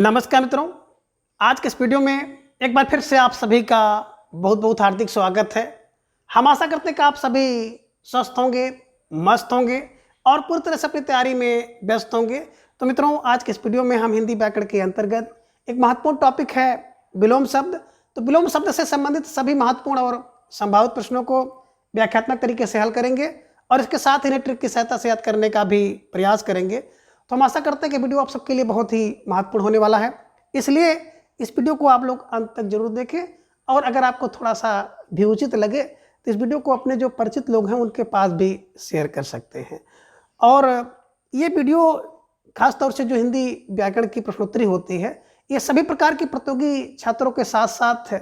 नमस्कार मित्रों, आज के इस वीडियो में एक बार फिर से आप सभी का बहुत बहुत हार्दिक स्वागत है। हम आशा करते हैं कि आप सभी स्वस्थ होंगे, मस्त होंगे और पूरी तरह से अपनी तैयारी में व्यस्त होंगे। तो मित्रों, आज के इस वीडियो में हम हिंदी व्याकरण के अंतर्गत एक महत्वपूर्ण टॉपिक है विलोम शब्द। तो विलोम शब्द से संबंधित सभी महत्वपूर्ण और संभावित प्रश्नों को व्याख्यात्मक तरीके से हल करेंगे और इसके साथ इन्हें ट्रिक की सहायता से याद करने का भी प्रयास करेंगे। तो हम आशा करते हैं कि वीडियो आप सबके लिए बहुत ही महत्वपूर्ण होने वाला है, इसलिए इस वीडियो को आप लोग अंत तक जरूर देखें। और अगर आपको थोड़ा सा भी उचित लगे तो इस वीडियो को अपने जो परिचित लोग हैं उनके पास भी शेयर कर सकते हैं। और ये वीडियो खासतौर से जो हिंदी व्याकरण की प्रश्नोत्तरी होती है, ये सभी प्रकार की प्रतियोगी छात्रों के साथ साथ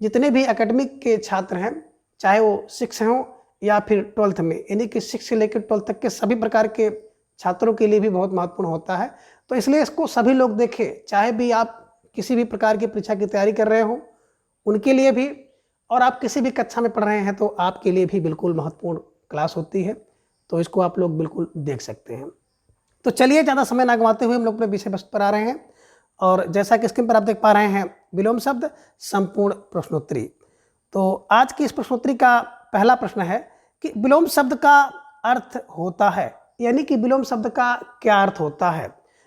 जितने भी एकेडमिक के छात्र हैं, चाहे वो 6 हों या फिर 12th में, यानी कि 6 से लेकर 12 तक के सभी प्रकार के छात्रों के लिए भी बहुत महत्वपूर्ण होता है। तो इसलिए इसको सभी लोग देखें, चाहे भी आप किसी भी प्रकार की परीक्षा की तैयारी कर रहे हो उनके लिए भी, और आप किसी भी कक्षा में पढ़ रहे हैं तो आपके लिए भी बिल्कुल महत्वपूर्ण क्लास होती है। तो इसको आप लोग बिल्कुल देख सकते हैं। तो चलिए ज़्यादा समय ना गंवाते हुए हम लोग अपने विषय वस्तु पर आ रहे हैं। और जैसा कि स्क्रीन पर आप देख पा रहे हैं, विलोम शब्द संपूर्ण प्रश्नोत्तरी। तो आज की इस प्रश्नोत्तरी का पहला प्रश्न है कि विलोम शब्द का अर्थ होता है, यानी कि विलोम शब्द का क्या अर्थ होता है।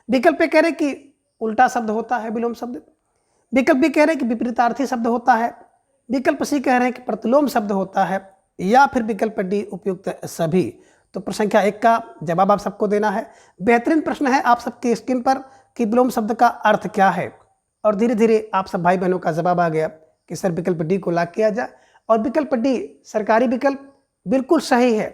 विकल्प पे कह रहे कि उल्टा शब्द होता है विलोम शब्द, विकल्प भी कह रहे हैं कि विपरीतार्थी शब्द होता है, विकल्प सी कह रहे हैं कि प्रतिलोम शब्द होता है, या फिर विकल्प डी उपयुक्त सभी। तो प्रश्न संख्या 1 का जवाब आप सबको देना है। बेहतरीन प्रश्न है आप सबके स्क्रीन पर कि विलोम शब्द का अर्थ क्या है, और धीरे धीरे आप सब भाई बहनों का जवाब आ गया कि सर विकल्प डी को लॉक किया जाए। और विकल्प डी सरकारी विकल्प बिल्कुल सही है।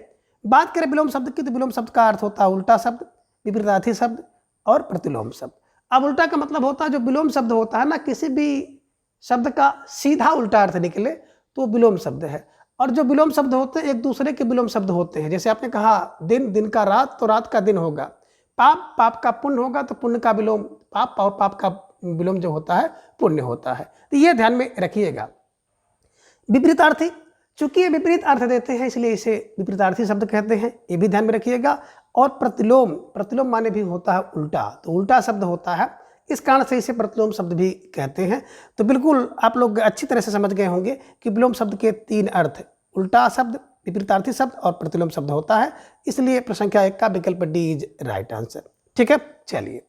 बात करें विलोम शब्द की, तो विलोम शब्द का अर्थ होता है उल्टा शब्द, विपरीतार्थी शब्द और प्रतिलोम शब्द। अब उल्टा का मतलब होता है जो विलोम शब्द होता है ना, किसी भी शब्द का सीधा उल्टा अर्थ निकले तो विलोम शब्द है। और जो विलोम शब्द होते हैं एक दूसरे के विलोम शब्द होते हैं। जैसे आपने कहा दिन, दिन का रात, तो रात का दिन होगा। पाप, पाप का पुण्य होगा, तो पुण्य का विलोम पाप, और पाप का विलोम जो होता है पुण्य होता है। तो ये ध्यान में रखिएगा। विपरीतार्थी, चूंकि ये विपरीत अर्थ देते हैं इसलिए इसे विपरीतार्थी शब्द कहते हैं, ये भी ध्यान में रखिएगा। और प्रतिलोम, प्रतिलोम माने भी होता है उल्टा, तो उल्टा शब्द होता है, इस कारण से इसे प्रतिलोम शब्द भी कहते हैं। तो बिल्कुल आप लोग अच्छी तरह से समझ गए होंगे कि विलोम शब्द के 3 अर्थ, उल्टा शब्द, विपरीतार्थी शब्द और प्रतिलोम शब्द होता है। इसलिए प्रश्न संख्या 1 का विकल्प डी इज राइट आंसर। ठीक है, चलिए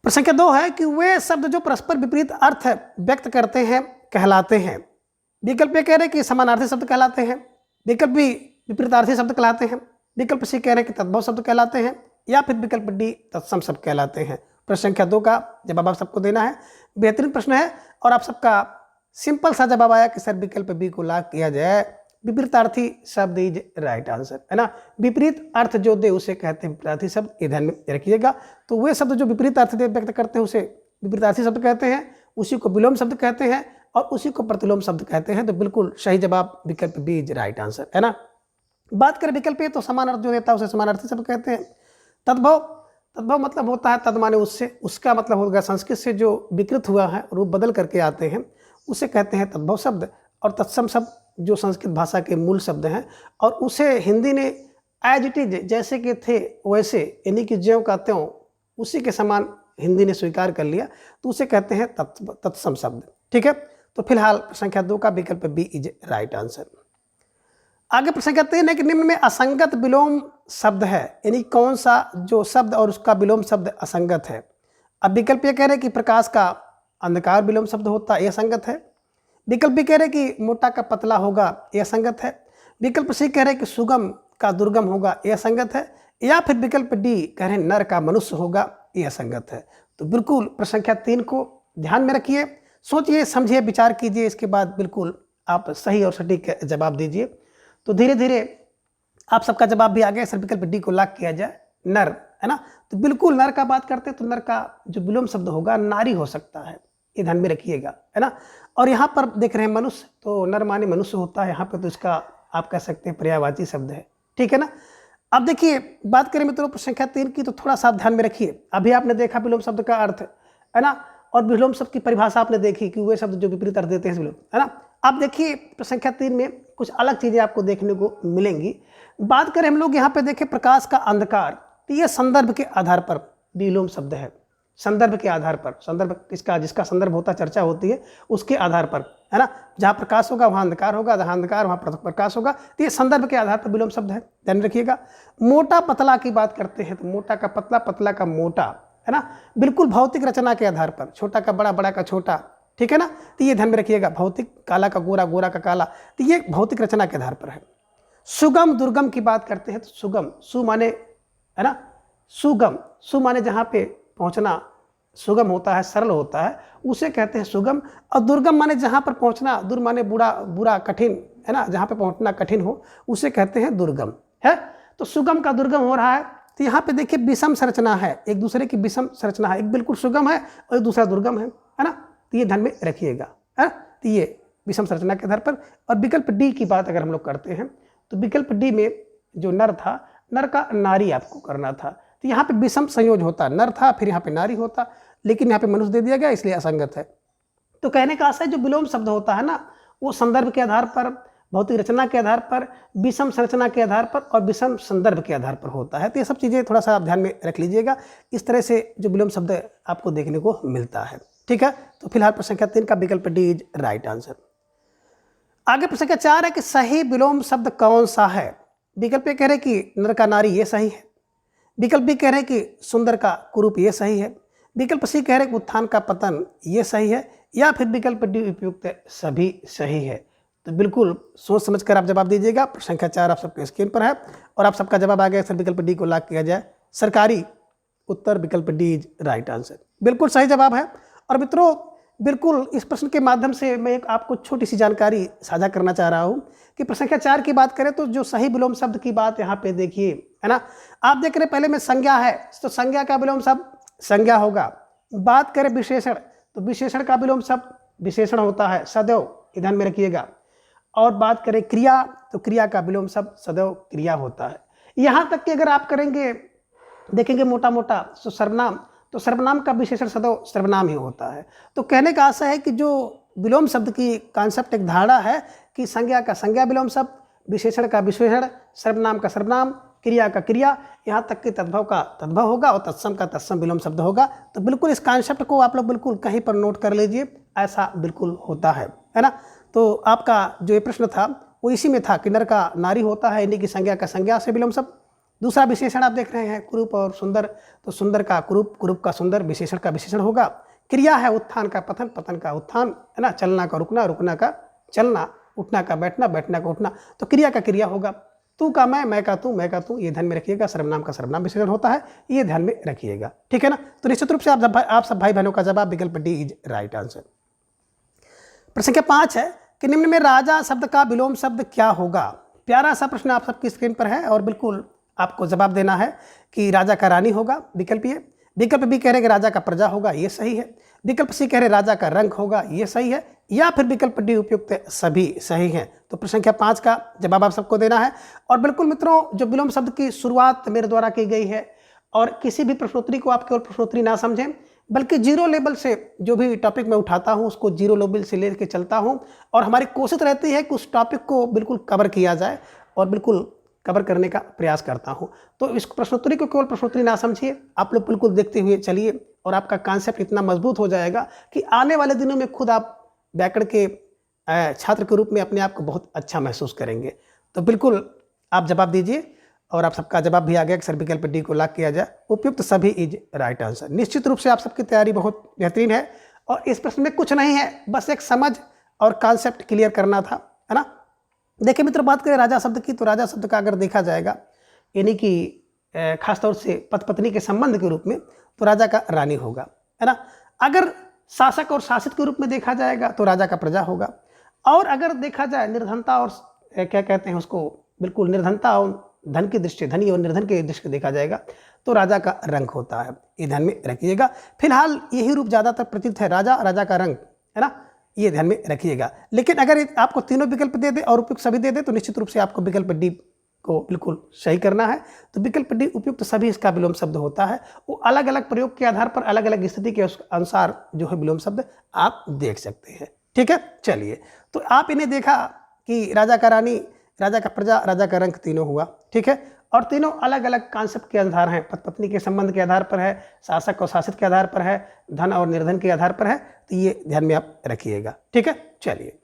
प्रश्न संख्या 2 है कि वे शब्द जो परस्पर विपरीत अर्थ व्यक्त करते हैं कहलाते हैं। विकल्प ए कह रहे हैं कि समानार्थी शब्द कहलाते हैं, विकल्प बी विपरीतार्थी शब्द कहलाते हैं, विकल्प सी कह रहे हैं कि तद्भव शब्द कहलाते हैं, या फिर विकल्प डी तत्सम शब्द कहलाते हैं। प्रश्न संख्या 2 का जवाब आप सबको देना है। बेहतरीन प्रश्न है और आप सबका सिंपल सा जवाब आया कि सर विकल्प बी को लॉक किया जाए, विपरीतार्थी शब्द इज राइट आंसर, है ना। विपरीत अर्थ जो दे उसे कहते हैं विपरीतार्थी शब्द, ये ध्यान में रखिएगा। तो वे शब्द जो विपरीत अर्थ दे व्यक्त करते हैं उसे विपरीतार्थी शब्द कहते हैं, उसी को विलोम शब्द कहते हैं और उसी को प्रतिलोम शब्द कहते हैं। तो बिल्कुल सही जवाब विकल्प बी इज राइट आंसर, है ना। बात करें विकल्प ए, तो समान अर्थ जो देता है उसे समानार्थी शब्द कहते हैं। तद्भव, तद्भव मतलब होता है तद माने उससे, उसका मतलब होगा संस्कृत से जो विकृत हुआ है, रूप बदल करके आते हैं, उसे कहते हैं तद्भव शब्द। और तत्सम शब्द जो संस्कृत भाषा के मूल शब्द हैं और उसे हिंदी ने एज इट इज, जैसे कि थे वैसे, यानी कि ज्यों का त्यों, उसी के समान हिंदी ने स्वीकार कर लिया, तो उसे कहते हैं तत्सम शब्द। ठीक है, तो फिलहाल प्रश्न संख्या 2 का विकल्प बी इज राइट आंसर। आगे प्रश्न संख्या 3 है कि निम्न में असंगत विलोम शब्द है, यानी कौन सा जो शब्द और उसका विलोम शब्द असंगत है। अब विकल्प ये कह रहे हैं कि प्रकाश का अंधकार विलोम शब्द होता है, यह असंगत है। विकल्प भी कह रहे हैं कि मोटा का पतला होगा, यह असंगत है। विकल्प सी कह रहे हैं कि सुगम का दुर्गम होगा, यह असंगत है। या फिर विकल्प डी कह रहे हैं नर का मनुष्य होगा, यह असंगत है। तो बिल्कुल प्रश्न संख्या 3 को ध्यान में रखिए, सोचिए, समझिए, विचार कीजिए, इसके बाद बिल्कुल आप सही और सटीक जवाब दीजिए। तो धीरे धीरे आप सबका जवाब भी आ गया, सर विकल्प डी को लॉक किया जाए, नर, है ना। तो बिल्कुल नर का बात करते हैं तो नर का जो विलोम शब्द होगा नारी हो सकता है, ये ध्यान में रखिएगा, है ना। और यहाँ पर देख रहे हैं मनुष्य, तो नर माने मनुष्य होता है यहाँ पर, तो इसका आप कह सकते हैं पर्यायवाची शब्द है। ठीक है ना। अब देखिए बात करें मित्रों प्रश्न संख्या 3 की, तो थोड़ा सा ध्यान में रखिए। अभी आपने देखा विलोम शब्द का अर्थ, है ना, और विलोम शब्द की परिभाषा आपने देखी कि वे शब्द जो विपरीत अर्थ देते हैं विलोम, है ना। अब देखिए प्रश्न संख्या 3 में कुछ अलग चीजें आपको देखने को मिलेंगी। बात करें हम लोग यहाँ पे देखें प्रकाश का अंधकार, तो ये संदर्भ के आधार पर विलोम शब्द है। संदर्भ के आधार पर, संदर्भ किसका, जिसका संदर्भ होता, चर्चा होती है उसके आधार पर, है ना। जहाँ प्रकाश होगा वहाँ अंधकार होगा, जहाँ अंधकार वहाँ प्रकाश होगा। तो ये संदर्भ के आधार पर विलोम शब्द है, ध्यान रखिएगा। मोटा पतला की बात करते हैं तो मोटा का पतला, पतला का मोटा, है ना, बिल्कुल भौतिक रचना के आधार पर, छोटा का बड़ा, बड़ा का छोटा, ठीक है ना। तो ये ध्यान में रखिएगा, भौतिक, काला का गोरा, गोरा का काला, तो ये भौतिक रचना के आधार पर है। सुगम दुर्गम की बात करते हैं तो सुगम, सु माने, है ना, सुगम, सु माने जहाँ पे पहुँचना सुगम होता है, सरल होता है, उसे कहते हैं सुगम। और दुर्गम माने जहाँ पर पहुँचना, दुर माने बुरा, बुरा, कठिन, है ना, जहाँ पे पहुँचना कठिन हो उसे कहते हैं दुर्गम, है। तो सुगम का दुर्गम हो रहा है, तो यहाँ पे देखिए विषम संरचना है, एक दूसरे की विषम संरचना है, एक बिल्कुल सुगम है और एक दूसरा दुर्गम है ना। तो ये ध्यान में रखिएगा, है। तो ये विषम संरचना के आधार पर। और विकल्प डी की बात अगर हम लोग करते हैं तो विकल्प डी में जो नर था, नर का नारी आपको करना था, तो यहाँ पे विषम संयोज होता, नर था फिर यहाँ पे नारी होता, लेकिन यहाँ पे मनुष्य दे दिया गया इसलिए असंगत है। तो कहने का आशय जो विलोम शब्द होता है ना, वो संदर्भ के आधार पर, भौतिक रचना के आधार पर, विषम संरचना के आधार पर और विषम संदर्भ के आधार पर होता है। तो ये सब चीज़ें थोड़ा सा आप ध्यान में रख लीजिएगा। इस तरह से जो विलोम शब्द आपको देखने को मिलता है, ठीक है। तो फिलहाल प्रश्न संख्या 3 का विकल्प डी इज राइट आंसर। आगे प्रश्न संख्या 4 है कि सही विलोम शब्द कौन सा है। विकल्प ए कह रहे कि नर का नारी, ये सही है। विकल्प बी कह रहे कि सुंदर का कुरूप, ये सही है। विकल्प सी कह रहे कि उत्थान का पतन, ये सही है। या फिर विकल्प डी उपयुक्त सभी सही है। तो बिल्कुल सोच समझ कर आप जवाब दीजिएगा। प्रश्न संख्या 4 आप सबके स्क्रीन पर है और आप सबका जवाब आ गया। सर विकल्प डी को लॉक किया जाए। सरकारी उत्तर विकल्प डी इज राइट आंसर, बिल्कुल सही जवाब है। और मित्रों बिल्कुल इस प्रश्न के माध्यम से मैं एक आपको छोटी सी जानकारी साझा करना चाह रहा हूँ कि प्रश्न संख्या 4 की बात करें तो जो सही विलोम शब्द की बात यहाँ पे देखिए, है ना। आप देख रहे पहले में संज्ञा है तो संज्ञा का विलोम शब्द संज्ञा होगा। बात करें विशेषण तो विशेषण का विलोम शब्द विशेषण होता है, सदैव, ध्यान में रखिएगा। और बात करें क्रिया तो क्रिया का विलोम शब्द सदैव क्रिया होता है। यहाँ तक कि अगर आप करेंगे देखेंगे मोटा मोटा तो सर्वनाम, तो सर्वनाम का विशेषण सदैव सर्वनाम ही होता है। तो कहने का आशय है कि जो विलोम शब्द की कॉन्सेप्ट, एक धारणा है कि संज्ञा का संज्ञा विलोम शब्द, विशेषण का विशेषण, सर्वनाम का सर्वनाम, क्रिया का क्रिया, यहाँ तक कि तद्भव का तद्भव होगा और तत्सम का तत्सम विलोम शब्द होगा। तो बिल्कुल इस कॉन्सेप्ट को आप लोग बिल्कुल कहीं पर नोट कर लीजिए, ऐसा बिल्कुल होता है ना। तो आपका जो ये प्रश्न था वो इसी में था कि नर का नारी होता है, यानी कि संज्ञा का संज्ञा से विलोम शब्द। दूसरा विशेषण आप देख रहे हैं कुरूप और सुंदर, तो सुंदर का कुरूप, कुरूप का सुंदर, विशेषण का विशेषण होगा। क्रिया है उत्थान का पतन, पतन का उत्थान, है ना, चलना का रुकना, रुकना का चलना, उठना का बैठना, बैठना का उठना, तो क्रिया का क्रिया होगा। तू का मैं का तू, मैं का तू, ये ध्यान में रखिएगा। सर्वनाम का सर्वनाम विशेषण होता है, ये ध्यान में रखिएगा, ठीक है ना। तो निश्चित रूप से आप सब भाई बहनों का जवाब विकल्प डी इज राइट आंसर। प्रश्न संख्या 5 है कि निम्न में राजा शब्द का विलोम शब्द क्या होगा। प्यारा सा प्रश्न आप सबकी स्क्रीन पर है और बिल्कुल आपको जवाब देना है कि राजा का रानी होगा, विकल्प ये। विकल्प बी कह रहे कि राजा का प्रजा होगा, ये सही है। विकल्प सी कह रहे राजा का रंग होगा, ये सही है। या फिर विकल्प डी उपयुक्त सभी सही हैं। तो प्रश्न संख्या 5 का जवाब आप सबको देना है। और बिल्कुल मित्रों जो विलोम शब्द की शुरुआत मेरे द्वारा की गई है और किसी भी प्रश्नोत्तरी को आप केवल प्रश्नोत्तरी ना समझें, बल्कि जीरो लेवल से जो भी टॉपिक मैं उठाता हूं उसको जीरो लेवल से लेकर चलता हूं और हमारी कोशिश रहती है कि उस टॉपिक को बिल्कुल कवर किया जाए और बिल्कुल कवर करने का प्रयास करता हूं। तो इस प्रश्नोत्तरी को केवल प्रश्नोत्तरी ना समझिए, आप लोग बिल्कुल देखते हुए चलिए और आपका कॉन्सेप्ट इतना मजबूत हो जाएगा कि आने वाले दिनों में खुद आप व्याकरण के छात्र के रूप में अपने आप को बहुत अच्छा महसूस करेंगे। तो बिल्कुल आप जवाब दीजिए और आप सबका जवाब भी आ गया कि सर विकल्प डी को लॉक किया जाए, उपयुक्त सभी इज राइट आंसर। निश्चित रूप से आप सबकी तैयारी बहुत बेहतरीन है और इस प्रश्न में कुछ नहीं है, बस एक समझ और कॉन्सेप्ट क्लियर करना था, है ना। देखिए मित्र, बात करें राजा शब्द की तो राजा शब्द का अगर देखा जाएगा यानी कि खासतौर से पति पत्नी के संबंध के रूप में तो राजा का रानी होगा, है ना। अगर शासक और शासित के रूप में देखा जाएगा तो राजा का प्रजा होगा। और अगर देखा जाए निर्धनता और क्या कहते हैं उसको, बिल्कुल निर्धनता और धन की दृष्टि, धनी और निर्धन की दृष्टि देखा जाएगा तो राजा का रंग होता है, ये ध्यान में रखिएगा। फिलहाल यही रूप ज़्यादातर प्रतीत है, राजा, राजा का रंग, है ना, ये ध्यान में रखिएगा। लेकिन अगर आपको तीनों विकल्प दे दे और उपयुक्त सभी दे दे तो निश्चित रूप से आपको विकल्प डी को बिल्कुल सही करना है। तो विकल्प डी उपयुक्त सभी इसका विलोम शब्द होता है। वो अलग अलग प्रयोग के आधार पर अलग अलग स्थिति के अनुसार जो है विलोम शब्द आप देख सकते हैं, ठीक है। चलिए, तो आप इन्हें देखा कि राजा का रानी, राजा का प्रजा, राजा का रंग तीनों हुआ, ठीक है। और तीनों अलग अलग कॉन्सेप्ट के आधार हैं। पति पत्नी के संबंध के आधार पर है, शासक और शासित के आधार पर है, धन और निर्धन के आधार पर है। तो ये ध्यान में आप रखिएगा, ठीक है। चलिए,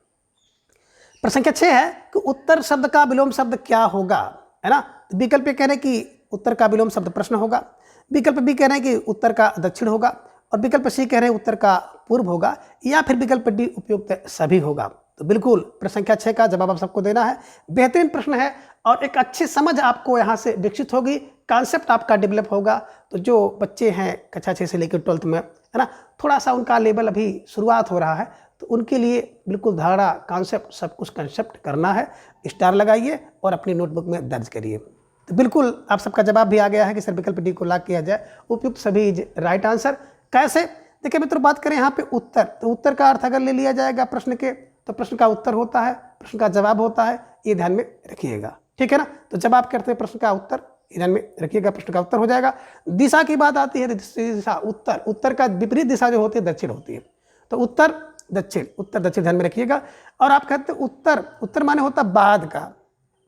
प्रश्न संख्या 6 है कि उत्तर शब्द का विलोम शब्द क्या होगा, है ना। तो विकल्प ए कह रहे हैं कि उत्तर का विलोम शब्द प्रश्न होगा, विकल्प बी कह रहे हैं कि उत्तर का दक्षिण होगा, और विकल्प सी कह रहे हैं उत्तर का पूर्व होगा, या फिर विकल्प डी उपयुक्त सभी होगा। तो बिल्कुल प्रश्न संख्या 6 का जवाब आप सबको देना है। बेहतरीन प्रश्न है और एक अच्छी समझ आपको यहाँ से विकसित होगी, कॉन्सेप्ट आपका डेवलप होगा। तो जो बच्चे हैं कक्षा 6 से लेकर 12th में, है ना, थोड़ा सा उनका लेवल अभी शुरुआत हो रहा है, तो उनके लिए बिल्कुल धारणा, कॉन्सेप्ट, सब कुछ कंसेप्ट करना है। स्टार लगाइए और अपनी नोटबुक में दर्ज करिए। तो बिल्कुल आप सबका जवाब भी आ गया है कि सर विकल्प डी को लॉक किया जाए, उपयुक्त सभी राइट आंसर। कैसे, देखिए मित्रों, बात करें यहाँ पे उत्तर, तो उत्तर का अर्थ अगर ले लिया जाएगा प्रश्न के, तो प्रश्न का उत्तर होता है, प्रश्न का जवाब होता है, ये ध्यान में रखिएगा, ठीक है ना। तो जब आप करते हैं प्रश्न का उत्तर, ये ध्यान में रखिएगा, प्रश्न का उत्तर हो जाएगा। दिशा की बात आती है, दिशा उत्तर, उत्तर का विपरीत दिशा जो होती है दक्षिण होती है। तो उत्तर दक्षिण, उत्तर दक्षिण ध्यान में रखिएगा। और आप कहते हैं उत्तर, उत्तर माने होता बाद का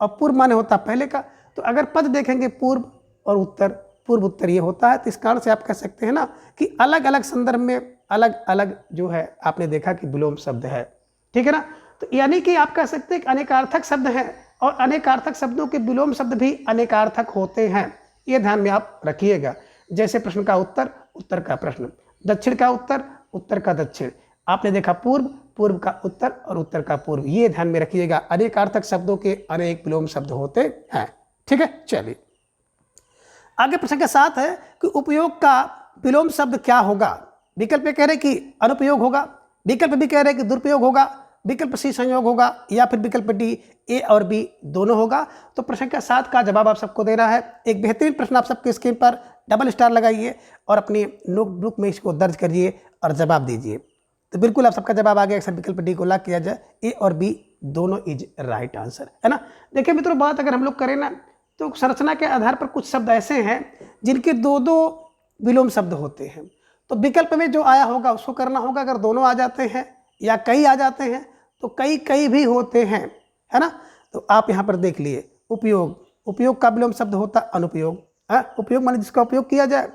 और पूर्व माने होता पहले का। तो अगर पद देखेंगे पूर्व और उत्तर, पूर्व उत्तर ये होता है। तो इस कारण से आप कह सकते हैं ना कि अलग अलग संदर्भ में अलग अलग जो है आपने देखा कि विलोम शब्द है, ठीक है ना। तो यानी कि आप कह सकते हैं कि अनेकार्थक शब्द हैं और अनेकार्थक शब्दों के विलोम शब्द भी अनेकार्थक होते हैं, ये ध्यान में आप रखिएगा। जैसे प्रश्न का उत्तर, उत्तर का प्रश्न, दक्षिण का उत्तर, उत्तर का दक्षिण, आपने देखा पूर्व, पूर्व का उत्तर और उत्तर का पूर्व, ये ध्यान में रखिएगा। अनेकार्थक शब्दों के अनेक विलोम शब्द होते हैं, ठीक है। चलिए आगे प्रश्न के साथ है कि उपयोग का विलोम शब्द क्या होगा। विकल्प कह रहे कि अनुपयोग होगा, विकल्प भी कह रहे कि दुरुपयोग होगा, विकल्प सी संयोग होगा, या फिर विकल्प डी ए और बी दोनों होगा। तो प्रश्न के 7 का जवाब आप सबको देना है। एक बेहतरीन प्रश्न आप सबके स्क्रीन पर डबल स्टार लगाइए और अपनी नोटबुक में इसको दर्ज करिए और जवाब दीजिए। तो बिल्कुल आप सबका जवाब आ गया, अक्सर विकल्प डी को लॉक किया जाए, ए और बी दोनों इज राइट आंसर, है ना। देखिए मित्रों, बात अगर हम लोग करें ना, तो संरचना के आधार पर कुछ शब्द ऐसे हैं जिनके दो दो विलोम शब्द होते हैं। तो विकल्प में जो आया होगा उसको करना होगा। अगर दोनों आ जाते हैं या कई आ जाते हैं तो कई कई भी होते हैं, है ना। तो आप यहाँ पर देख लिए, उपयोग, उपयोग का विलोम शब्द होता अनुपयोग। उपयोग माने जिसका उपयोग किया जाए,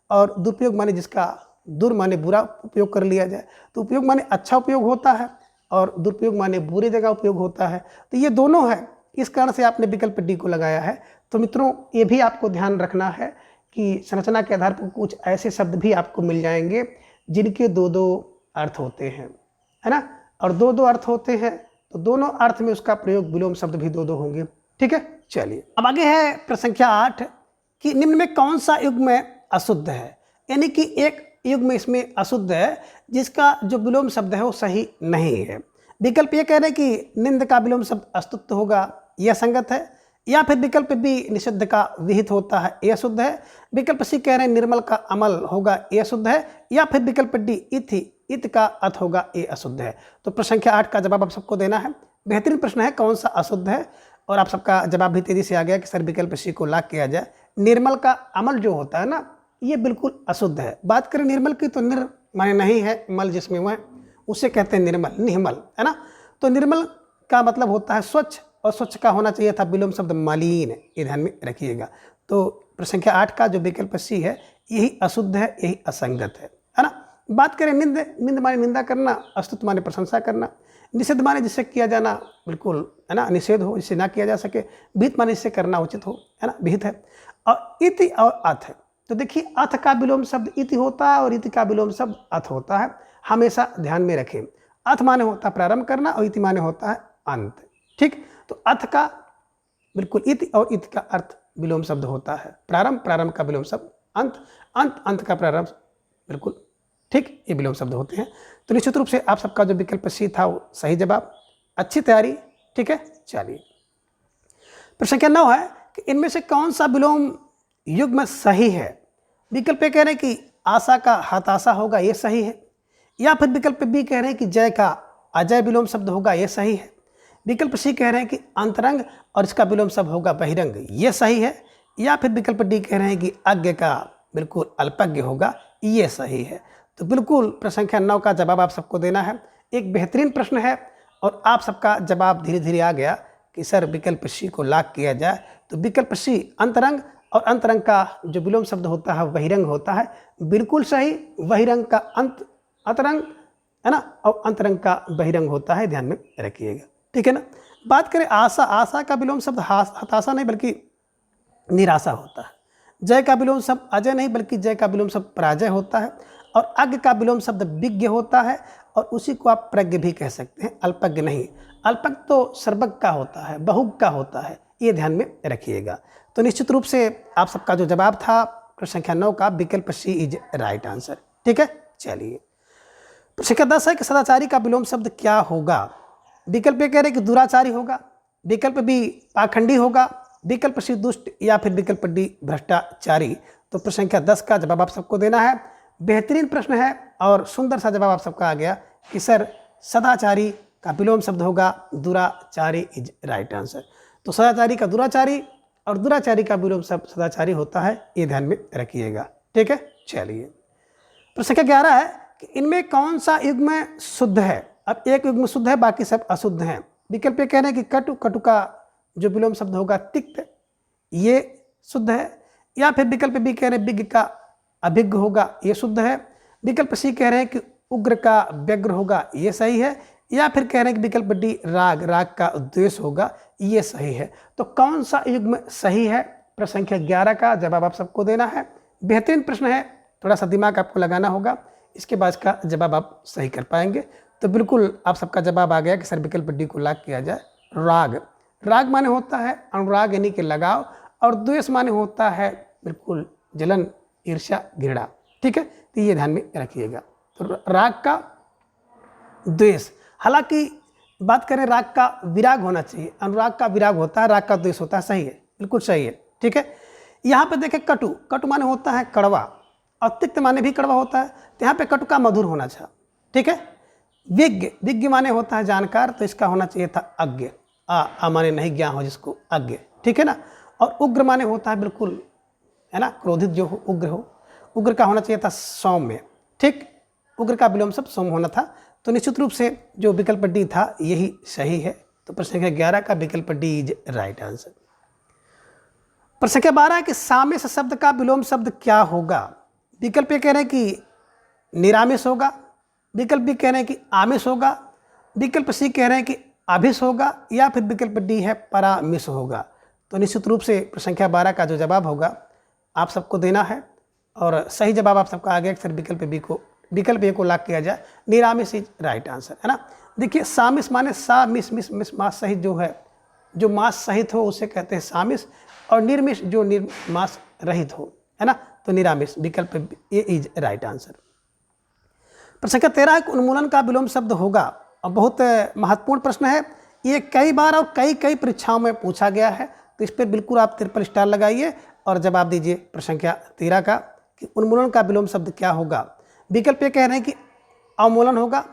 और दुरुपयोग माने जिसका दुर माने बुरा उपयोग कर लिया जाए। तो उपयोग माने अच्छा उपयोग होता है और दुरुपयोग माने बुरी जगह उपयोग होता है। तो ये दोनों है, इस कारण से आपने विकल्प डी को लगाया है। तो मित्रों, ये भी आपको ध्यान रखना है कि संरचना के आधार पर कुछ ऐसे शब्द भी आपको मिल जाएंगे जिनके दो दो अर्थ होते हैं, है ना। और दो दो अर्थ होते हैं तो दोनों अर्थ में उसका प्रयोग विलोम शब्द भी दो दो होंगे, ठीक है। चलिए अब आगे है प्रश्न संख्या 8 कि निम्न में कौन सा युग्म अशुद्ध है। यानी कि एक युग्म इसमें अशुद्ध है जिसका जो विलोम शब्द है वो सही नहीं है। विकल्प ये कह रहे हैं कि निंद का विलोम शब्द अस्तुत्व होगा, यह संगत है, या फिर विकल्प बी निषिद्ध का विहित होता है, यह शुद्ध है। विकल्प सी कह रहे हैं निर्मल का अमल होगा, यह शुद्ध है, या फिर विकल्प डी इति, इत का अथ होगा, ये अशुद्ध है। तो प्रश्न संख्या 8 का जवाब आप सबको देना है। बेहतरीन प्रश्न है, कौन सा अशुद्ध है, और आप सबका जवाब भी तेजी से आ गया कि सर विकल्प सी को लॉक किया जाए। निर्मल का अमल जो होता है ना, ये बिल्कुल अशुद्ध है। बात करें निर्मल की तो निर माने नहीं है, मल जिसमें वह उसे कहते हैं निर्मल, निहमल, है ना। तो निर्मल का मतलब होता है स्वच्छ, और स्वच्छ का होना चाहिए था विलोम शब्द मलिन, ये ध्यान में रखिएगा। तो प्रश्न संख्या 8 का जो विकल्प सी है यही अशुद्ध है, यही असंगत है ना। बात करें निंद, निंद माने निंदा करना, अस्तुत माने प्रशंसा करना, निषेध माने जिससे किया जाना बिल्कुल, है ना, निषेध हो, जिससे ना किया जा सके, विहित माने जिससे करना उचित हो, है ना, विहित है। और इति और अथ है। तो देखिए अथ का विलोम शब्द इति होता है और इति का विलोम शब्द अथ होता है, हमेशा ध्यान में रखें। अथ माने होता है प्रारंभ करना और इति माने होता है अंत, ठीक। तो अथ का बिल्कुल इति और इति का अर्थ विलोम शब्द होता है प्रारंभ, प्रारंभ का विलोम शब्द अंत, अंत, अंत का प्रारंभ, बिल्कुल ठीक, ये विलोम शब्द होते हैं। तो निश्चित रूप से आप सबका जो विकल्प सी था वो सही जवाब, अच्छी तैयारी, ठीक है। चलिए प्रश्न संख्या 9 है कि इनमें से कौन सा विलोम युग्म सही है। विकल्प कह रहे हैं कि आशा का हताशा होगा, ये सही है, या फिर विकल्प बी कह रहे हैं कि जय का अजय विलोम शब्द होगा, ये सही है। विकल्प सी कह रहे हैं कि अंतरंग और इसका विलोम शब्द होगा बहिरंग, ये सही है, या फिर विकल्प डी कह रहे हैं कि अज्ञ का बिल्कुल अल्पज्ञ होगा, ये सही है। तो बिल्कुल प्रश्न संख्या 9 का जवाब आप सबको देना है। एक बेहतरीन प्रश्न है और आप सबका जवाब धीरे धीरे आ गया कि सर विकल्प सी को लॉक किया जाए, तो विकल्प सी अंतरंग, और अंतरंग का जो विलोम शब्द होता है बहिरंग होता है। बिल्कुल सही, बहिरंग का अंतरंग है ना, और अंतरंग का बहिरंग होता है, ध्यान में रखिएगा, ठीक है ना। बात करें आशा, आशा का विलोम शब्द हताशा नहीं बल्कि निराशा होता है। जय का विलोम शब्द अजय नहीं बल्कि जय का विलोम शब्द पराजय होता है। और अज्ञ का विलोम शब्द विज्ञ होता है, और उसी को आप प्रज्ञ भी कह सकते हैं, अल्पज्ञ नहीं। अल्पज्ञ तो सर्वज्ञ का होता है, बहुज्ञ का होता है, ये ध्यान में रखिएगा। तो निश्चित रूप से आप सबका जो जवाब था प्रश्न संख्या 9 का विकल्प सी इज राइट आंसर, ठीक है। चलिए प्रश्न संख्या 10 है कि सदाचारी का विलोम शब्द क्या होगा। विकल्प ए कह रहे कि दुराचारी होगा, विकल्प बी पाखंडी होगा, विकल्प सी दुष्ट, या फिर विकल्प डी भ्रष्टाचारी। तो प्रश्न संख्या 10 का जवाब आप सबको देना है। बेहतरीन प्रश्न है और सुंदर सा जवाब आप सबका आ गया कि सर सदाचारी का विलोम शब्द होगा दुराचारी इज राइट आंसर। तो सदाचारी का दुराचारी और दुराचारी का विलोम शब्द सदाचारी होता है, ये ध्यान में रखिएगा, ठीक है। चलिए प्रश्न संख्या 11 है कि इनमें कौन सा युग्म शुद्ध है। अब एक युग्म शुद्ध है, बाकी सब अशुद्ध हैं। विकल्प ये कह रहे हैं कि कटु, कटु का जो विलोम शब्द होगा तिक्त, ये शुद्ध है। या फिर विकल्प बी कह रहे हैं विज्ञ का अभिज्ञ होगा, ये शुद्ध है। विकल्प सी कह रहे हैं कि उग्र का व्यग्र होगा, ये सही है। या फिर कह रहे हैं कि विकल्प डी राग, राग का उद्देश्य होगा, ये सही है। तो कौन सा युग्म सही है, प्रश्न संख्या 11 का जवाब आप सबको देना है। बेहतरीन प्रश्न है, थोड़ा सा दिमाग आपको लगाना होगा, इसके बाद का जवाब आप सही कर पाएंगे। तो बिल्कुल आप सबका जवाब आ गया कि सर विकल्प डी को लॉक किया जाए। राग, राग माने होता है अनुराग यानी कि लगाव, और द्वेष माने होता है बिल्कुल जलन, ईर्ष्या, घृणा, ठीक है। तो ये ध्यान में रखिएगा। तो राग का द्वेष, हालांकि बात करें राग का विराग होना चाहिए, अनुराग का विराग होता है, राग का द्वेष होता है, सही है, बिल्कुल सही है, ठीक है। यहाँ पे देखें कटु, कटु माने होता है कड़वा, और तिक्त माने भी कड़वा होता है, तो यहाँ पे कटु का मधुर होना चाहिए, ठीक है। विज्ञ, विज्ञ माने होता है जानकार, तो इसका होना चाहिए था अज्ञ, आ माने नहीं ज्ञान हो जिसको अज्ञ, ठीक है ना। और उग्र माने होता है बिल्कुल, है ना, क्रोधित जो हो, उग्र हो, उग्र का होना चाहिए था सौम्य, ठीक। उग्र का विलोम शब्द सौम्य होना था। तो निश्चित रूप से जो विकल्प डी था यही सही है। तो प्रश्न संख्या 11 का विकल्प डी इज राइट आंसर। प्रश्न संख्या 12 है कि सामिस शब्द का विलोम शब्द क्या होगा। विकल्प ए कह रहे हैं कि निरामिष होगा, विकल्प बी कह रहे हैं कि आमिष होगा, विकल्प सी कह रहे हैं कि अभिष होगा, या फिर विकल्प डी है परामिष होगा। तो निश्चित रूप से प्रश्न संख्या 12 का जो जवाब होगा आप सबको देना है, और सही जवाब आप सबका आ गया कि सर विकल्प ए को लॉक किया जाए, निरामिष इज राइट आंसर, है ना। देखिए सामिष माने सा मिस मिस मिस मास सहित जो है, जो मास सहित हो उसे कहते हैं सामिष, और निर्मिष जो मास रहित हो, है ना, तो निरामिष, विकल्प ए इज राइट आंसर। प्रश्न संख्या 13 है कि उन्मूलन का विलोम शब्द होगा, और बहुत महत्वपूर्ण प्रश्न है ये, कई बार और कई परीक्षाओं में पूछा गया है। तो इस पर बिल्कुल आप 3 स्टार लगाइए और जवाब दीजिए प्रश्न संख्या 13 का कि उन्मूलन का विलोम शब्द क्या होगा। विकल्प ए कह रहे हैं कि अवमूलन होगा,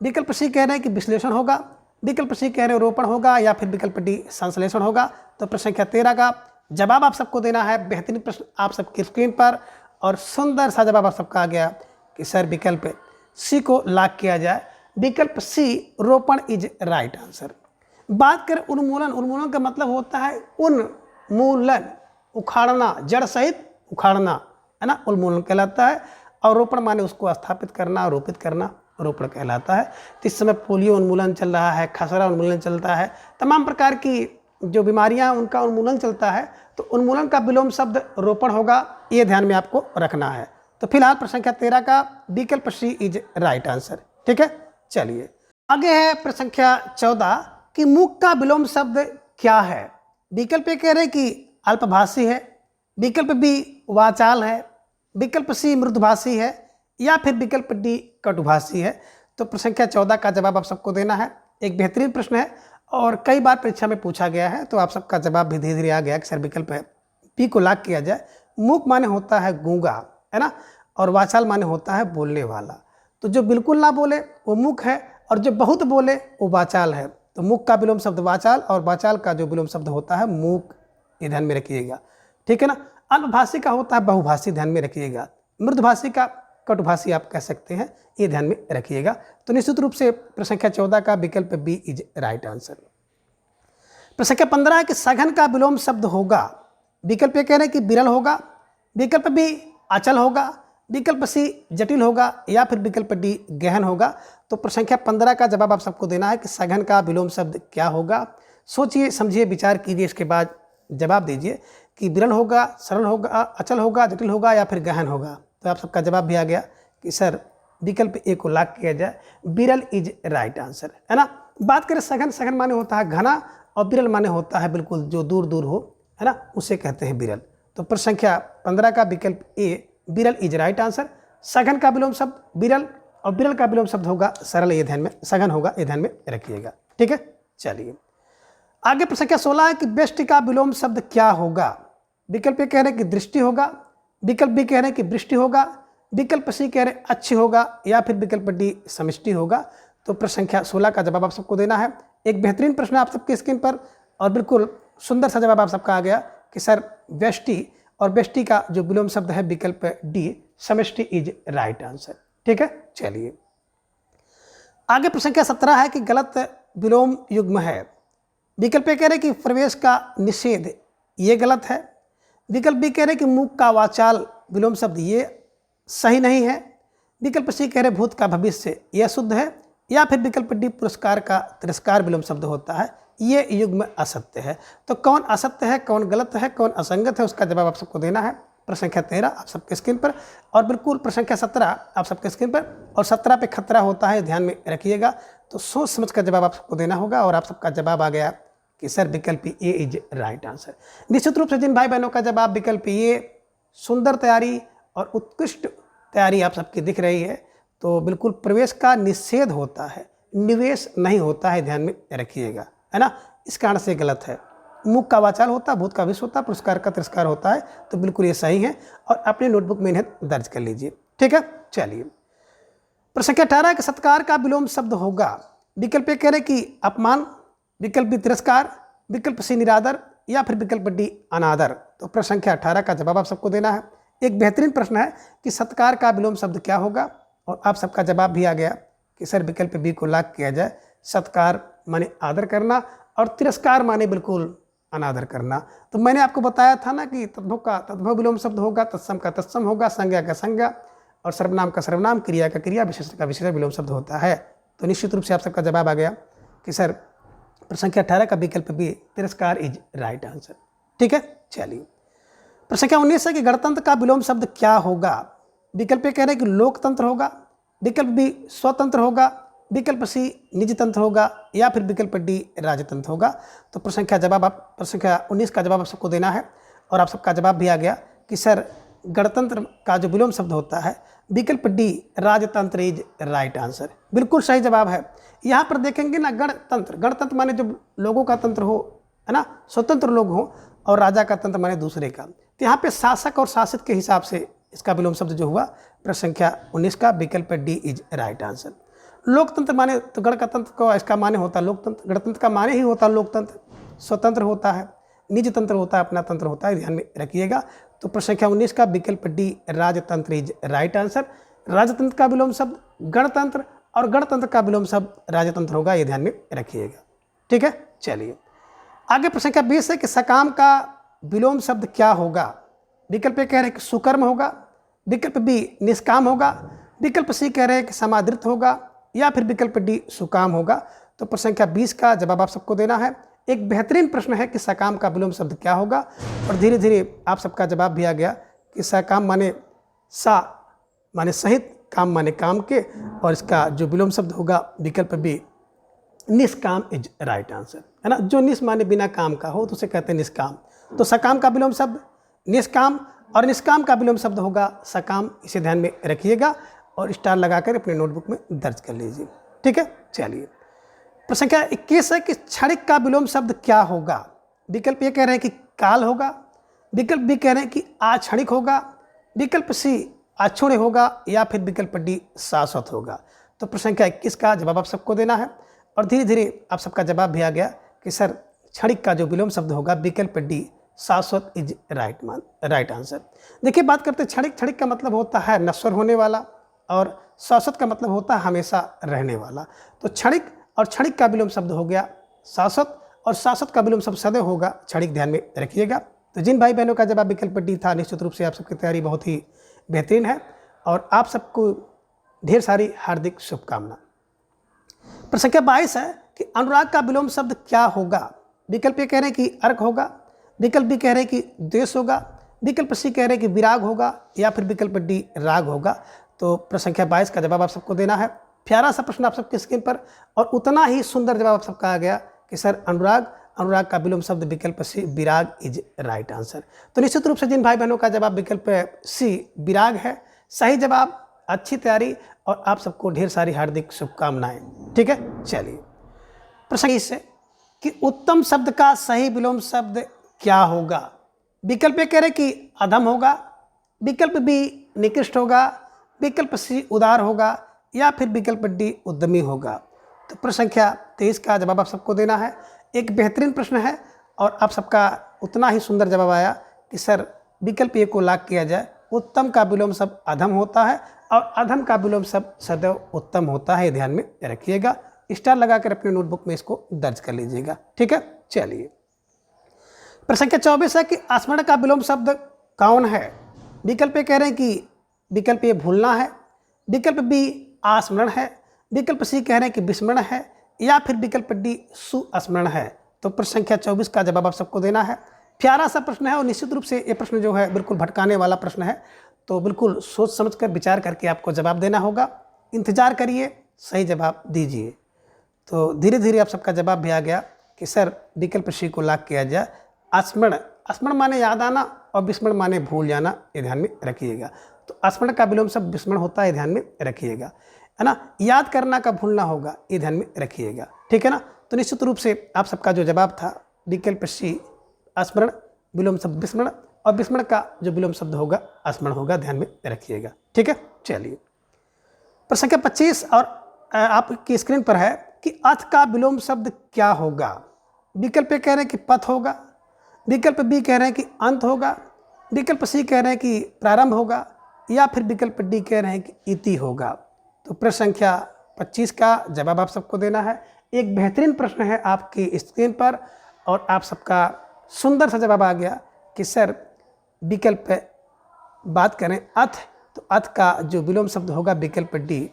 विकल्प सी कह रहे हैं कि विश्लेषण होगा, विकल्प सी कह रहे हैं रोपण होगा, या फिर विकल्प डी संश्लेषण होगा। तो प्रश्न संख्या 13 का जवाब आप सबको देना है। बेहतरीन प्रश्न आप सबकी स्क्रीन पर, और सुंदर सा जवाब आप सबका आ गया कि सर विकल्प सी को लॉक किया जाए, विकल्प सी रोपण इज राइट आंसर। बात करें उन्मूलन, उन्मूलन का मतलब होता है उन्मूलन, उखाड़ना, जड़ सहित उखाड़ना, है ना, उन्मूलन कहलाता है। और रोपण माने उसको स्थापित करना, रोपित करना, रोपण कहलाता है। तो इस समय पोलियो उन्मूलन चल रहा है, खसरा उन्मूलन चलता है, तमाम प्रकार की जो बीमारियां उनका उन्मूलन चलता है। तो उन्मूलन का विलोम शब्द रोपण होगा, ये ध्यान में आपको रखना है। तो फिलहाल प्रश्न संख्या 13 का विकल्प सी इज राइट आंसर, ठीक है। चलिए आगे है प्रश्न संख्या 14 कि मूक का विलोम शब्द क्या है। विकल्प ए कह रहे हैं कि अल्पभाषी है, विकल्प बी वाचाल है, विकल्प सी मृदुभाषी है, या फिर विकल्प डी कटुभाषी है। तो प्रश्न संख्या 14 का जवाब आप सबको देना है। एक बेहतरीन प्रश्न है और कई बार परीक्षा में पूछा गया है, तो आप सबका जवाब भी धीरे धीरे आ गया कि सर विकल्प है पी को लॉक किया जाए। मूक माने होता है गूंगा, है ना, और वाचाल माने होता है बोलने वाला। तो जो बिल्कुल ना बोले वो मूक है, और जो बहुत बोले वो वाचाल है। तो मूक का विलोम शब्द वाचाल, और वाचाल का जो विलोम शब्द होता है मूक, ये ध्यान में रखिएगा, ठीक है ना। अल्पभाषी का होता है बहुभाषी, ध्यान में रखिएगा। मृदुभाषी का कटुभाषी आप कह सकते हैं, ये ध्यान में रखिएगा। तो निश्चित रूप से प्रश्न संख्या 14 का विकल्प बी इज राइट आंसर। प्रश्न संख्या 15 है कि सघन का विलोम शब्द होगा। विकल्प ए कह रहे हैं कि विरल होगा, विकल्प बी अचल होगा, विकल्प सी जटिल होगा या फिर विकल्प डी गहन होगा। तो प्रश्न संख्या 15 का जवाब आप सबको देना है कि सघन का विलोम शब्द क्या होगा। सोचिए, समझिए, विचार कीजिए, इसके बाद जवाब दीजिए कि विरल होगा, सरल होगा, अचल होगा, जटिल होगा या फिर गहन होगा। तो आप सबका जवाब भी आ गया कि सर विकल्प ए को लॉक किया जाए, विरल इज राइट आंसर, है ना। बात करें सघन, सघन माने होता है घना और विरल माने होता है बिल्कुल जो दूर दूर हो, है ना, उसे कहते हैं विरल। तो प्रश्न संख्या 15 का विकल्प ए विरल इज राइट आंसर। सघन का विलोम शब्द विरल और विरल का विलोम शब्द होगा सरल, ये ध्यान में, सघन होगा, ये ध्यान में रखिएगा। ठीक है, चलिए आगे। प्रश्न संख्या 16 है कि व्यष्टि का विलोम शब्द क्या होगा। विकल्प ए कह रहे हैं कि दृष्टि होगा, विकल्प बी कह रहे हैं कि वृष्टि होगा, विकल्प सी कह रहे हैं अच्छी होगा या फिर विकल्प डी समष्टि होगा। तो प्रश्न संख्या 16 का जवाब आप सबको देना है। एक बेहतरीन प्रश्न आप सबके स्क्रीन पर और बिल्कुल सुंदर सा जवाब आप सबका आ गया कि सर व्यष्टि और व्यष्टि का जो विलोम शब्द है विकल्प डी समष्टि इज राइट आंसर। ठीक है, चलिए आगे। प्रश्न संख्या 17 है कि गलत विलोम युग्म है। विकल्प ए कह रहे हैं कि प्रवेश का निषेध, ये गलत है। विकल्प बी कह रहे हैं कि मुख का वाचाल विलोम शब्द, ये सही नहीं है। विकल्प सी कह रहे भूत का भविष्य, यह शुद्ध है। या फिर विकल्प डी पुरस्कार का तिरस्कार विलोम शब्द होता है, ये युग्म असत्य है। तो कौन असत्य है, कौन गलत है, कौन असंगत है, उसका जवाब आप सबको देना है। प्रश्न संख्या 13 आप सबके स्क्रीन पर और बिल्कुल प्रश्न संख्या 17 आप सबके स्क्रीन पर, और 17 पे खतरा होता है, ध्यान में रखिएगा। तो सोच समझ कर जवाब आप सबको देना होगा और आप सबका जवाब आ गया कि सर विकल्प ए इज राइट आंसर। निश्चित रूप से जिन भाई बहनों का जवाब विकल्प ए सुंदर तैयारी और उत्कृष्ट तैयारी आप सबकी दिख रही है, तो बिल्कुल प्रवेश का निषेध होता है, निवेश नहीं होता है, ध्यान में रखिएगा, है ना। इस कारण से गलत है। मुख का वाचाल होता है, भूत का विष होता है, पुरस्कार का तिरस्कार होता है, तो बिल्कुल ये सही है और अपने नोटबुक में इन्हें दर्ज कर लीजिए। ठीक है, चलिए प्रश्न संख्या 18 के सत्कार का विलोम शब्द होगा। विकल्प ए कह रहे कि अपमान, विकल्प बी तिरस्कार, विकल्प सी निरादर या फिर विकल्प डी अनादर। तो प्रश्न संख्या 18 का जवाब आप सबको देना है। एक बेहतरीन प्रश्न है कि सत्कार का विलोम शब्द क्या होगा और आप सबका जवाब भी आ गया कि सर विकल्प बी को लॉक किया जाए। सत्कार माने आदर करना और तिरस्कार माने बिल्कुल अनादर करना। तो मैंने आपको बताया था ना कि तद्भव का तद्भव विलोम शब्द होगा, तत्सम का तत्सम होगा, संज्ञा का संज्ञा और सर्वनाम का सर्वनाम, क्रिया का क्रिया, विशेषण का विशेषण विलोम शब्द होता है। तो निश्चित रूप से आप सबका जवाब आ गया कि सर प्रश्न संख्या 18 का विकल्प बी तिरस्कार इज राइट आंसर। ठीक है, चलिए प्रश्न संख्या 19 है कि गणतंत्र का विलोम शब्द क्या होगा। विकल्प ए कह रहे हैं कि लोकतंत्र होगा, विकल्प बी स्वतंत्र होगा, विकल्प सी निजतंत्र होगा या फिर विकल्प डी राजतंत्र होगा। तो प्रश्न संख्या 19 का जवाब आप सबको देना है और आप सबका जवाब भी आ गया कि सर गणतंत्र का जो विलोम शब्द होता है विकल्प डी राजतंत्र इज राइट आंसर। बिल्कुल सही जवाब है। यहाँ पर देखेंगे ना, गणतंत्र, गणतंत्र माने जो लोगों का तंत्र हो, है ना, स्वतंत्र लोग हो, और राजा का तंत्र माने दूसरे का। तो यहाँ पे शासक और शासित के हिसाब से इसका विलोम शब्द जो हुआ प्रश्न संख्या 19 का विकल्प डी इज राइट आंसर। लोकतंत्र माने तो गण का तंत्र को इसका माने होता है लोकतंत्र, गणतंत्र का माने ही होता है लोकतंत्र, स्वतंत्र होता है, निज तंत्र होता है, अपना तंत्र होता है, ध्यान में रखिएगा। तो प्रश्न संख्या 19 का विकल्प डी राजतंत्र इज राइट आंसर। राजतंत्र का विलोम शब्द गणतंत्र और गणतंत्र का विलोम शब्द राजतंत्र होगा, ये ध्यान में रखिएगा। ठीक है, चलिए आगे प्रश्न संख्या 20 है कि सकाम का विलोम शब्द क्या होगा। विकल्प ए कह रहे हैं कि सुकर्म होगा, विकल्प बी निष्काम होगा, विकल्प सी कह रहे हैं कि समादृत होगा या फिर विकल्प डी सुकाम होगा। तो प्रश्न संख्या 20 का जवाब आप सबको देना है। एक बेहतरीन प्रश्न है कि सकाम का विलोम शब्द क्या होगा और धीरे धीरे आप सबका जवाब भी आ गया कि सकाम माने सा माने सहित, काम माने काम के, और इसका जो विलोम शब्द होगा विकल्प बी निष्काम इज राइट आंसर, है ना। जो निष् माने बिना काम का हो तो उसे कहते हैं निष्काम। तो सकाम का विलोम शब्द निष्काम और निष्काम का विलोम शब्द होगा सकाम, इसे ध्यान में रखिएगा और स्टार लगाकर अपने नोटबुक में दर्ज कर लीजिए। ठीक है, चलिए प्रश्न संख्या 21 है कि क्षणिक का विलोम शब्द क्या होगा। विकल्प ये कह रहे हैं कि काल होगा, विकल्प बी कह रहे हैं कि आक्षणिक होगा, विकल्प सी अक्षुण्य होगा या फिर विकल्प डी शाश्वत होगा। तो प्रश्न संख्या 21 का जवाब आप सबको देना है और धीरे धीरे आप सबका जवाब भी आ गया कि सर क्षणिक का जो विलोम शब्द होगा विकल्प डी शाश्वत इज राइट आंसर। देखिए बात करते हैं क्षणिक, क्षणिक का मतलब होता है नश्वर होने वाला और शाश्वत का मतलब होता है हमेशा रहने वाला। तो क्षणिक और क्षणिक का विलोम शब्द हो गया शाश्वत और शाश्वत का विलोम शब्द सदैव होगा, क्षणिक, ध्यान में रखिएगा। तो जिन भाई बहनों का जवाब विकल्प डी था, निश्चित रूप से आप सबकी तैयारी बहुत ही बेहतरीन है और आप सबको ढेर सारी हार्दिक शुभकामना। प्रश्न संख्या 22 है कि अनुराग का विलोम शब्द क्या होगा। विकल्प ए कह रहे हैं कि अर्क होगा, विकल्प बी कह रहे हैं कि द्वेष होगा, विकल्प सी कह रहे हैं कि विराग होगा या फिर विकल्प डी राग होगा। तो प्रश्न संख्या 22 का जवाब आप सबको देना है। प्यारा सा प्रश्न आप सबकी स्क्रीन पर और उतना ही सुंदर जवाब आप सबका आ गया कि सर अनुराग का विलोम शब्द विकल्प सी विराग इज राइट आंसर। तो निश्चित रूप से जिन भाई बहनों का जवाब विकल्प सी विराग है, सही जवाब, अच्छी तैयारी और आप सबको ढेर सारी हार्दिक शुभकामनाएं। ठीक है, चलिए प्रश्न इससे कि उत्तम शब्द का सही विलोम शब्द क्या होगा। विकल्प ए कह रहे कि अधम होगा, विकल्प बी निकृष्ट होगा, विकल्प सी उदार होगा या फिर विकल्प डी उद्यमी होगा। तो प्रश्न संख्या 23 का जवाब आप सबको देना है। एक बेहतरीन प्रश्न है और आप सबका उतना ही सुंदर जवाब आया कि सर विकल्प ए को लॉक किया जाए। उत्तम का विलोम शब्द अधम होता है और अधम का विलोम शब्द सदैव उत्तम होता है, ध्यान में रखिएगा। स्टार लगाकर अपने नोटबुक में इसको दर्ज कर लीजिएगा। ठीक है, चलिए प्रश्न संख्या 24 है कि स्मरण का विलोम शब्द कौन है। विकल्प ए कह रहे हैं कि विकल्प ए भूलना है, विकल्प बी आस्मरण है, विकल्प सी कह रहे हैं कि विस्मरण है या फिर विकल्प डी सुस्मरण है। तो प्रश्न संख्या 24 का जवाब आप सबको देना है। प्यारा सा प्रश्न है और निश्चित रूप से ये प्रश्न जो है बिल्कुल भटकाने वाला प्रश्न है, तो बिल्कुल सोच समझकर विचार करके आपको जवाब देना होगा। इंतजार करिए, सही जवाब दीजिए। तो धीरे धीरे आप सबका जवाब भी आ गया कि सर विकल्प सी को लॉक किया जाए। स्मरण माने याद आना और विस्मरण माने भूल जाना, ये ध्यान में रखिएगा। तो स्मरण का विलोम शब्द विस्मरण होता है, ध्यान में रखिएगा, है ना। याद करना का भूलना होगा, ये ध्यान में रखिएगा। ठीक है ना। तो निश्चित रूप से आप सबका जो जवाब था विकल्प सी स्मरण, विलोम शब्द विस्मरण और विस्मरण का जो विलोम शब्द होगा स्मरण होगा, ध्यान में रखिएगा। ठीक है, चलिए प्रश्न संख्या 25 और आपकी स्क्रीन पर है कि अथ का विलोम शब्द क्या होगा। विकल्प ए कह रहे हैं कि पथ होगा, विकल्प बी कह रहे हैं कि अंत होगा, विकल्प सी कह रहे हैं कि प्रारंभ होगा या फिर विकल्प डी कह रहे हैं कि इति होगा। तो प्रश्न संख्या 25 का जवाब आप सबको देना है। एक बेहतरीन प्रश्न है आपकी स्क्रीन पर और आप सबका सुंदर सा जवाब आ गया कि सर विकल्प बात करें अथ, तो अथ का जो विलोम शब्द होगा विकल्प डी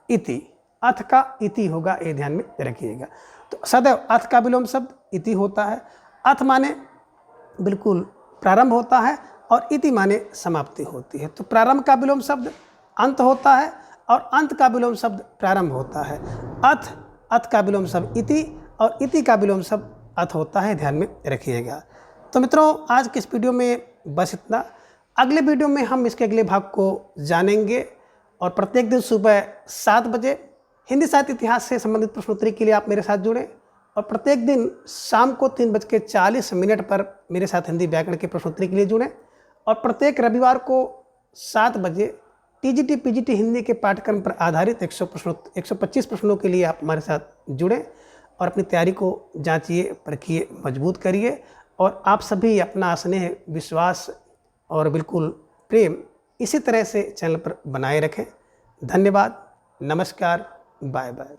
इति, अथ का इति होगा, ये ध्यान में रखिएगा। तो सदैव अथ का विलोम शब्द इति होता है। अथ माने बिल्कुल प्रारंभ होता है और इति माने समाप्ति होती है। तो प्रारंभ का विलोम शब्द अंत होता है और अंत का विलोम शब्द प्रारंभ होता है। अथ का विलोम शब्द इति और इति का विलोम शब्द अथ होता है, ध्यान में रखिएगा। तो मित्रों आज के इस वीडियो में बस इतना। अगले वीडियो में हम इसके अगले भाग को जानेंगे और प्रत्येक दिन सुबह 7 बजे हिंदी साहित्य इतिहास से संबंधित प्रश्नोत्तरी के लिए आप मेरे साथ जुड़ें और प्रत्येक दिन शाम को 3:40 पर मेरे साथ हिंदी व्याकरण के प्रश्नोत्तरी के लिए जुड़ें और प्रत्येक रविवार को 7 बजे टीजीटी पीजीटी हिंदी के पाठ्यक्रम पर आधारित 125 प्रश्नों के लिए आप हमारे साथ जुड़ें और अपनी तैयारी को जांचिए, परखिए, मजबूत करिए और आप सभी अपना स्नेह, विश्वास और बिल्कुल प्रेम इसी तरह से चैनल पर बनाए रखें। धन्यवाद, नमस्कार, बाय बाय।